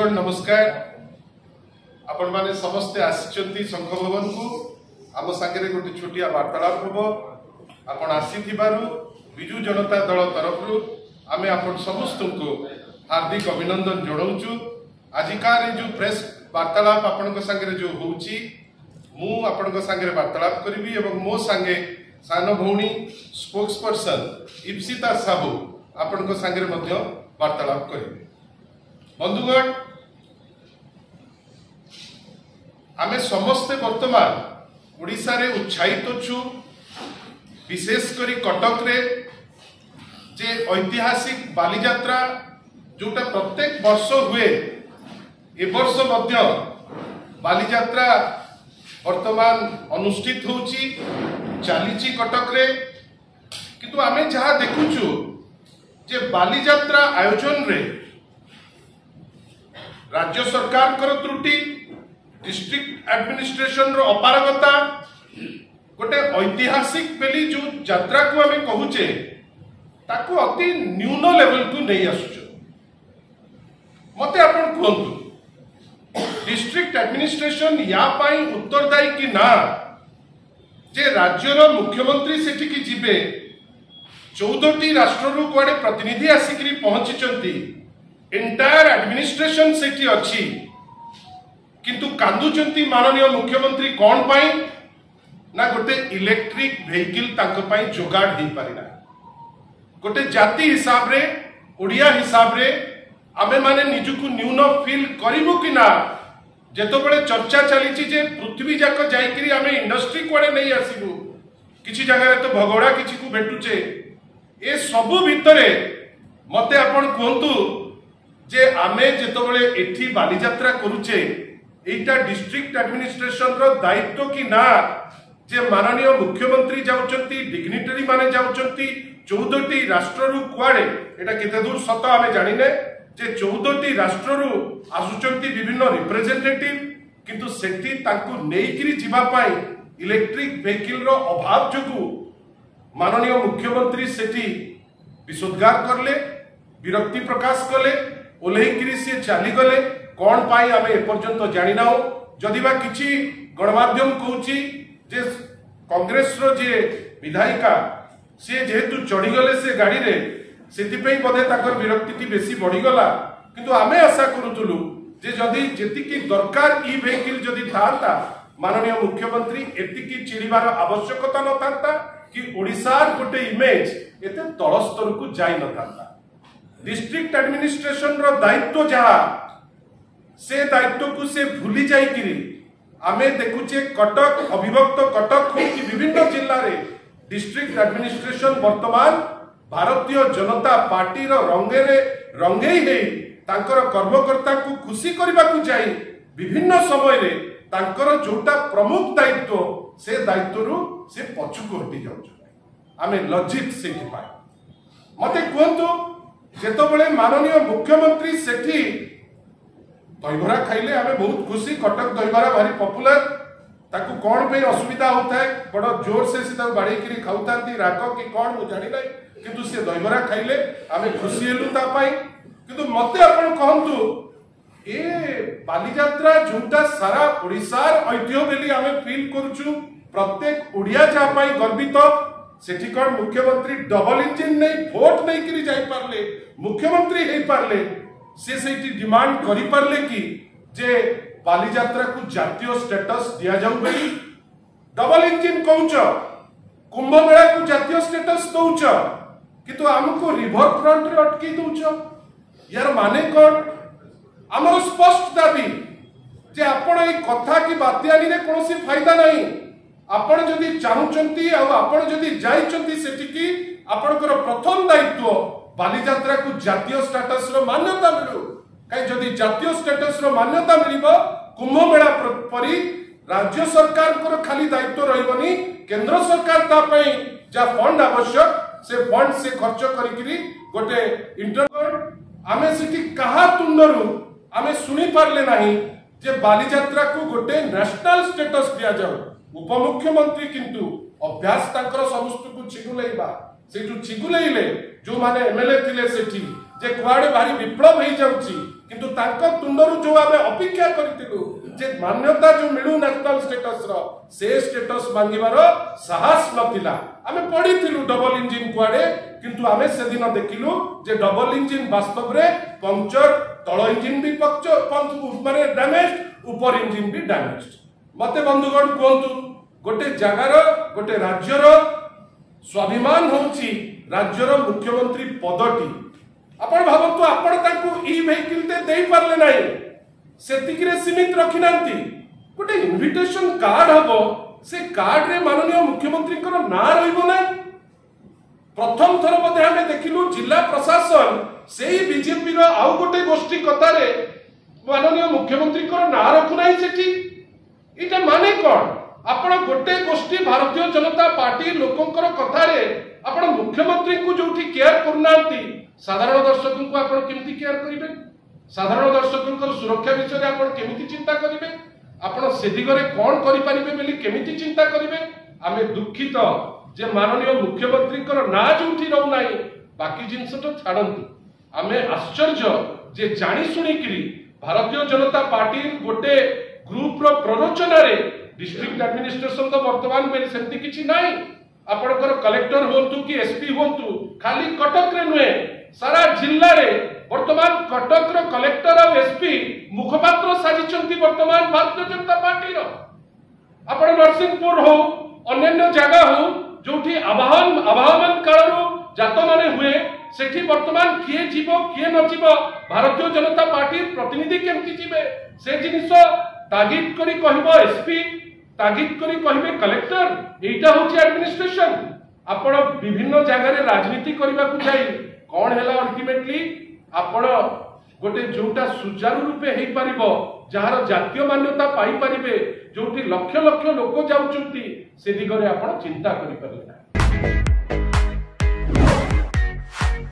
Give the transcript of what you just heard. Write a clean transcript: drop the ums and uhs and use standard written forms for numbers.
बंधुगण नमस्कार। आपण माने समस्ते आसिचंती संघ भवन को आम सागरे गोटे छोटिया वार्तालाप हम आपण आसीथिबारु विजु जनता दल तरफ आमे आपण समस्त को हार्दिक अभिनंदन जणाउछु। आजिकार जो प्रेस वार्तालाप आपण सागरे जो होउची मु आपण सागरे वार्तालाप करिवि एवं मो संगे सान भौणी स्पोक्स पर्सन इप्सिता साहू आपण सागरे मध्य वार्तालाप करिवि। बंधुगण आमे समस्ते वर्तमान ओडिशा रे उत्साहित छु, विशेष करी कटक रे जे ऐतिहासिक बालीजात्रा जोटा प्रत्येक वर्ष हुए ए वर्ष मध्य बालीजात्रा वर्तमान अनुष्ठित होउची चलीची कटक रे। किंतु आमे जहा देखुछु जे बालीजात्रा आयोजन रे राज्य सरकार कर त्रुटि, डिस्ट्रिक्ट एडमिनिस्ट्रेशन रो अपारगता, गोटे ऐतिहासिक बेली जो यात्रा को आमे कहूचे ताकू अति न्यून लेवल को नहीं आसुछ। मते आपण कहंतु डिस्ट्रिक्ट एडमिनिस्ट्रेशन या पाई उत्तरदायी कि ना जे राज्यर मुख्यमंत्री सेठी की जिबे 14टी राष्ट्र रू कोडे प्रतिनिधि आसिकरी पहुंचीचंती, एंटायर एडमिनिस्ट्रेशन सेठी अछि, किंतु कांदुचंती माननीय मुख्यमंत्री कौन पाई ना गोटे इलेक्ट्रिक व्हीकल तांको पाई जोगाड़ ही पारिना। गोटे जाति हिसाब रे ओडिया हिसाब रे आमे माने निजुकु न्यून फील करिवु कि ना जेतो बळे चर्चा चलीची जे पृथ्वी जाक जाईकरी आमे इंडस्ट्री कोडे नहीं आसीबु, किछि जगह रे तो भगोड़ा किछि को भेटुचे। ए सबु भितरे मते आपण कहंतु जे आमे जेतो बळे एठी बालीजात्रा करूचे एटा डिस्ट्रिक्ट एडमिनिस्ट्रेशन रो दायित्व कि ना जे माननीय मुख्यमंत्री जाउचंती, डिग्निटरी माने जाउचंती 14टी राष्ट्र रु कुआडे एटा केते दूर सत आमे जानिने जे 14टी राष्ट्र रु आसुचंती विभिन्न रिप्रेजेंटेटिव, किंतु सेठी तांकु नेइकिरी जिबा पाई इलेक्ट्रिक व्हीकल रो अभाव जोगु माननीय मुख्यमंत्री सेठी विशोद्गार करले, विरक्ति प्रकाश कले, ओल्हेकिरी से चली गले। कौन पाई आमे एपर्यंत जानी ना। जदिबा किछि गणमाध्यम कहूची जे कांग्रेस रो जे विधायिका से जेहेतु चढ़ी गले से गाड़ी रे सेतिपई बधे ताकर विरक्ति बेसी बढ़ी गला, किंतु आमे आशा करूतुलु जे जदि जेतिकी दरकार ई व्हीकल जदि थाता माननीय मुख्यमंत्री एतिकी चिड़ीबार आवश्यकता न थाता कि ओडिसार गोटे इमेज एते तल स्तर को जाई न थाता। डिस्ट्रिक्ट एडमिनिस्ट्रेशन रो दायित्व जहा से दायित्व को से भूली जाइकिरी आमे देखुचे कटक अविभक्त कटक हो कि विभिन्न जिल्ला रे डिस्ट्रिक्ट एडमिनिस्ट्रेशन वर्तमान भारतीय जनता पार्टी रो रंगे रे रंगेई हे तांकर कर्मकर्ता को खुशी करबा को जाई विभिन्न समय रे तांकर जोटा प्रमुख दायित्व से दायित्व रु से पछु को हटि जाउ। आमे लज्जित से पाए। मते कहंतु जेतो बळे माननीय मुख्यमंत्री सेठी दहीबरा खाइले आमे बहुत खुशी, कटक दहीबरा भारी पॉपुलर, ताकू कौन पे असुविधा होता है बड़ जोर से बाड़ी करी खाऊतांती राग कि कौन मु जानि नै, किंतु से दहीबरा खाइले आमे खुशी हेलु ता पाई। किंतु मते आपण कहंतु ए बालीजात्रा जोटा सारा ओडिसार ऐतिह्य बेली आमे फील करूछु, प्रत्येक ओडिया जा पाई गर्वित। सेठी कौन मुख्यमंत्री डबल इंजिन नहीं भोट नहीं करी जाई पारले, मुख्यमंत्री हेई पारले, से सेठी डिमांड करी पारले कि जे बालीजात्रा को जातीय स्टेटस दिया जाऊ बेली। डबल इंजिन कहूच, कुंभ मेला को जातीय स्टेटस दउच, किंतु हमको रिवर फ्रंट रे अटकी दउच। यार माने कौन? हमर स्पष्ट दाबी जे आपण ए कथा की बात्यानी रे कोनोसी फायदा नहीं। आपण जदि चाहुचंती आ आपण जदि जाइचंती सेठी की आपणकर प्रथम दायित्व बालीजात्रा को जातीय स्टेटस रो मान्यता मिलु। कहीं जदि जातीय स्टेटस रो मान्यता मिलिबो कुंभ मेला परी राज्य सरकार को खाली दायित्व रहिबनी, केंद्र सरकार ता पई जा फंड आवश्यक से फंड से खर्च करिकरी गोटे इंटरनेट आमे सिटी कहा तुंडरू आमे सुनी पारले नाही जे बालीजात्रा को गोटे नेशनल स्टेटस दिया जाऊ। उपमुख्यमंत्री किंतु अभ्यास तांकर समस्त को छिगुलेइबा सेठु छिगुलेइले जो माने एमएलए थिले सेठी जे कुआडे भारी विप्लव हो जाउची किंतु तांको तुंडरू जो आमे अपेक्षा करथिलु जे मान्यता जो मिलू नेशनल स्टेटस रो से स्टेटस मांगिबार साहस नथिला। आमे पढिथिलु डबल इंजिन कुआडे, किंतु आमे से दिन देखिलु जे डबल इंजिन वास्तव रे पंक्चर, तळ इंजिन भी पंक्चर माने डैमेज, ऊपर इंजिन भी डैमेज। मते बंधुगण कहतु गोटे जगार गोटे राज्यर स्वाभिमान होउची राज्यर मुख्यमंत्री पदटी। आपण भावतु आपण ताकू ई वेहिकल ते देई पारले नाही, सेतिक रे सीमित रखि नांती। गोटे इनविटेशन कार्ड हबो, से कार्ड रे माननीय मुख्यमंत्री को ना रहिबो नाही। प्रथम थर मध्ये हमें देखिलु जिला प्रशासन सेही बीजेपी रो आउ गोटे गोष्ठी कथारे माननीय मुख्यमंत्री को ना रखु नाही सेठी। इटा माने कोन? आपण गोटे गोष्ठी भारतीय जनता पार्टी लोकंकर कथारे आपण मुख्यमंत्री को जोठी केयर करनांती, साधारण दर्शकों को आपण केमिति केयर करिवे? साधारण दर्शकों सुरक्षा विषय आपण केमिति चिंता करिवे? आपण से दिगरे कोन करि परिबे बेली केमिति चिंता करिवे? आमे दुखित जे माननीय मुख्यमंत्री को ना जोठी रहू नाही। बाकी जिंस तो छाडंतु, आमे आश्चर्य जे जानी सुनी किरी भारतीय जनता पार्टी गोटे ग्रुप रो प्ररोचना रे डिस्ट्रिक्ट एडमिनिस्ट्रेशन तो वर्तमान में सेमती किछि नाही। आपणकर कलेक्टर होंतु कि एसपी होंतु खाली कटक रे नुहे, सारा जिल्ला रे वर्तमान कटक रो कलेक्टर और एसपी मुखपात्र साजिचंती वर्तमान भारतीय जनता पार्टी रो। आपण नरसिंहपुर हो अन्य जगह हो जोठी आवाहन कालरू जात माने हुए, सेठी वर्तमान किए जीवो किए न जीवो भारतीय जनता पार्टी प्रतिनिधि केमती जीवे से जिनिस तागिद करी कहबो एसपी, तागिद करी कहबे कलेक्टर। एटा होची एडमिनिस्ट्रेशन। आपण विभिन्न जगह रे राजनीति करबा को जाई कोन हैला अल्टीमेटली आपण गोटे जोटा सुचारू रूपे हेई परिबो, जहार जातीय मान्यता पाई परिबे, जोठी लक्ष लक्ष लोक जाउचंती, से दिगरे आपण चिंता करि परिबे।